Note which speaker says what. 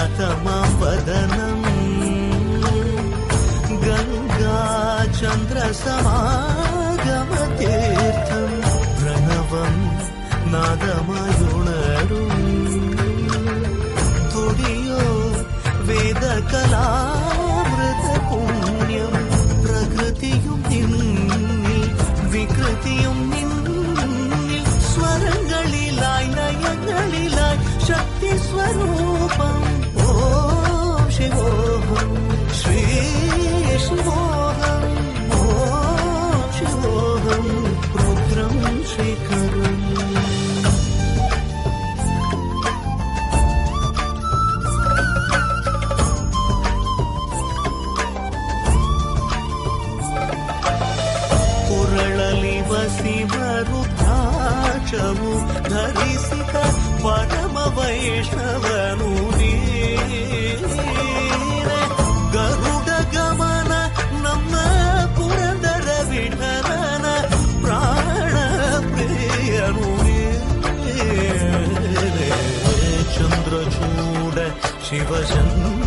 Speaker 1: ख्यातमां वदनम् गङ्गाचन्द्रसमागमतीर्थं प्रणवं नादमयुणरुं तुडियो वेदकलामृतपुण्यं प्रकृतियुं निन्निल विकृतियुं निन्निल स्वरங்களிലായി ലയങ്ങളിലായി ശക്തി സ്വരൂപം ഓം ശിവോഹം ശ്രീ ശിവോഹം ഓം ശിവോഹം രുദ്രം ശേഖരം ಕುರಳಲಿ ವಸಿಮರುದ್ರಾಕ್ಷವು ಧರಿಸಿದ ಪರಮ ವೈಷ್ಣವನು ನೀನೆ ಗರುಡ ಗಮನ ನಮ್ಮ ಪುರಂದರ ವಿಠಲನ ಪ್ರಾಣ ಪ್ರಿಯನು ನೀನೆ ಚಂದ್ರಚೂಡ ಶಿವಚಂದ್ರ